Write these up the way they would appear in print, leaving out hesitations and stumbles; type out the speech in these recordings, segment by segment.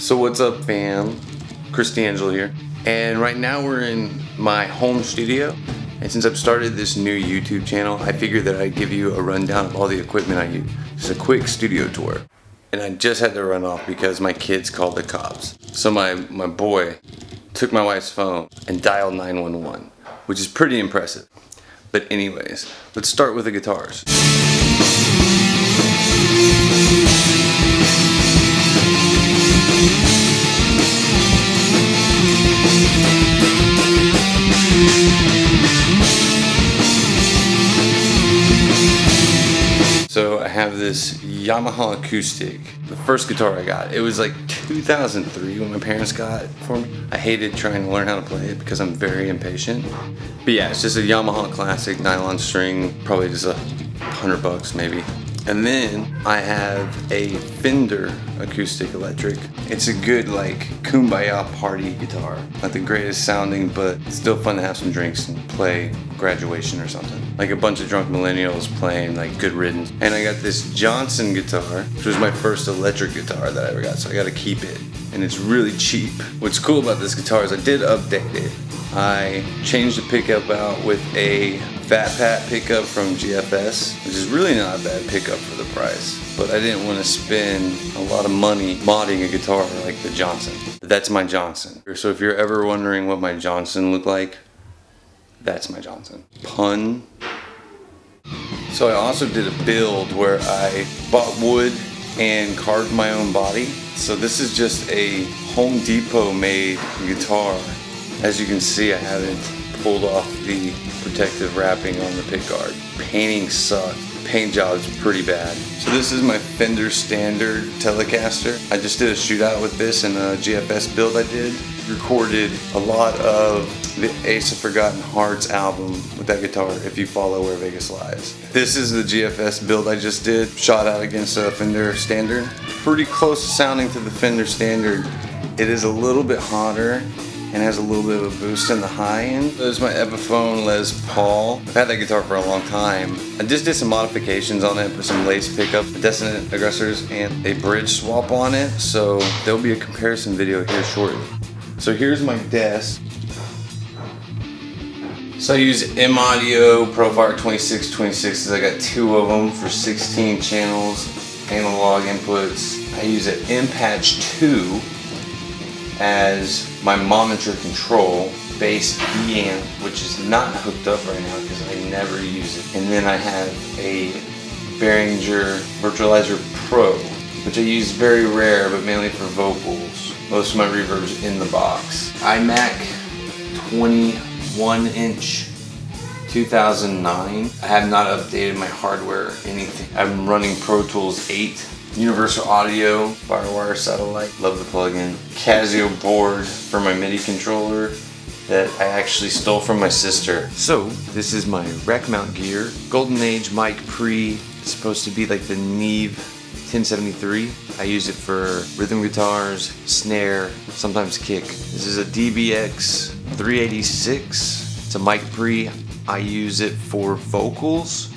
So what's up, fam? Chris D'Angelo here. And right now we're in my home studio. And since I've started this new YouTube channel, I figured that I'd give you a rundown of all the equipment I use. Just a quick studio tour. And I just had to run off because my kids called the cops. So my boy took my wife's phone and dialed 911, which is pretty impressive. But anyways, let's start with the guitars. So I have this Yamaha acoustic. The first guitar I got, it was like 2003 when my parents got it for me. I hated trying to learn how to play it because I'm very impatient. But yeah, it's just a Yamaha classic nylon string, probably just $100 maybe. And then I have a Fender acoustic electric. It's a good like kumbaya party guitar. Not the greatest sounding, but still fun to have some drinks and play graduation or something. Like a bunch of drunk millennials playing like Good Riddance. And I got this Johnson guitar, which was my first electric guitar that I ever got, so I gotta keep it. And it's really cheap. What's cool about this guitar is I did update it. I changed the pickup out with a Fat Pat pickup from GFS, which is really not a bad pickup for the price. But I didn't want to spend a lot of money modding a guitar like the Johnson. That's my Johnson. So if you're ever wondering what my Johnson looked like, that's my Johnson. Pun. So I also did a build where I bought wood and carved my own body. So this is just a Home Depot made guitar. As you can see, I haven't pulled off the protective wrapping on the pickguard. Painting sucked. Paint job's pretty bad. So this is my Fender Standard Telecaster. I just did a shootout with this in a GFS build I did. Recorded a lot of the Ace of Forgotten Hearts album with that guitar if you follow Where Vegas Lies. This is the GFS build I just did. Shot out against a Fender Standard. Pretty close sounding to the Fender Standard. It is a little bit hotter and has a little bit of a boost in the high end. There's my Epiphone Les Paul. I've had that guitar for a long time. I just did some modifications on it, put some lace pickups, Descendant Aggressors, and a bridge swap on it, so there'll be a comparison video here shortly. So here's my desk. So I use M-Audio Profire 2626s. I got two of them for 16 channels, analog inputs. I use an M-Patch 2 as my monitor control, bass B-amp, which is not hooked up right now because I never use it. And then I have a Behringer Virtualizer Pro, which I use very rare, but mainly for vocals. Most of my reverb's in the box. iMac 21-inch 2009. I have not updated my hardware or anything. I'm running Pro Tools 8. Universal Audio, Firewire Satellite, love the plugin. Casio board for my MIDI controller that I actually stole from my sister. So this is my rack mount gear. Golden Age Mic Pre, it's supposed to be like the Neve 1073. I use it for rhythm guitars, snare, sometimes kick. This is a DBX 386. It's a Mic Pre. I use it for vocals,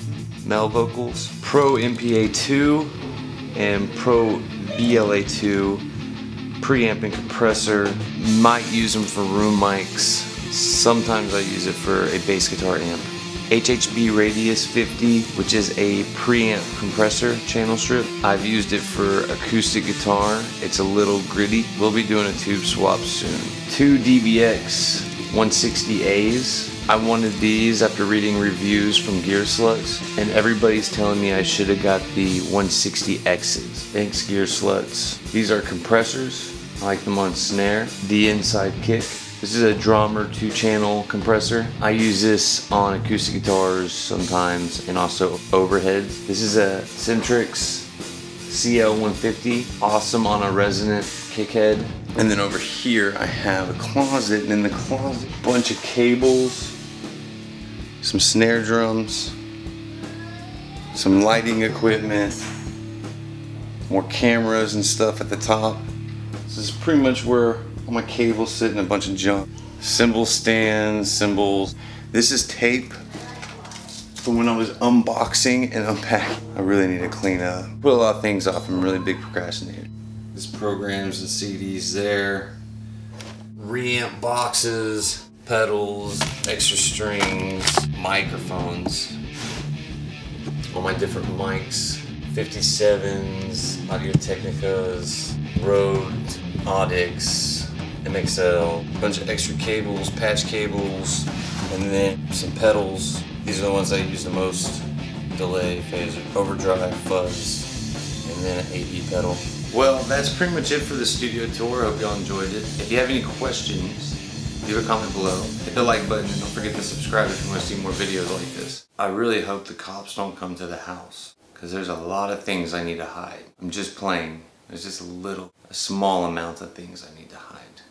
male vocals. Pro MPA 2. And Pro BLA2 preamp and compressor. Might use them for room mics. Sometimes I use it for a bass guitar amp. HHB Radius 50, which is a preamp compressor channel strip. I've used it for acoustic guitar. It's a little gritty. We'll be doing a tube swap soon. Two DBX 160As. I wanted these after reading reviews from Gear Sluts, and everybody's telling me I should have got the 160Xs. Thanks, Gear Sluts. These are compressors. I like them on snare. The inside kick. This is a Drummer 2-channel compressor. I use this on acoustic guitars sometimes and also overheads. This is a Centrix CL150. Awesome on a resonant kick head. And then over here I have a closet, and in the closet, a bunch of cables, some snare drums, some lighting equipment, more cameras and stuff at the top. This is pretty much where all my cables sit and a bunch of junk. Cymbal stands, cymbals. This is tape from when I was unboxing and unpacking. I really need to clean up. Put a lot of things off. I'm a really big procrastinator. This programs the CDs there. Reamp boxes, pedals, extra strings, microphones. All my different mics. 57s, Audio-Technicas, Rode, Audix, MXL, a bunch of extra cables, patch cables, and then some pedals. These are the ones I use the most. Delay, phaser, overdrive, fuzz, and then an AD pedal. Well, that's pretty much it for the studio tour. I hope y'all enjoyed it. If you have any questions, leave a comment below. Hit the like button and don't forget to subscribe if you want to see more videos like this. I really hope the cops don't come to the house, because there's a lot of things I need to hide. I'm just playing. There's just a small amount of things I need to hide.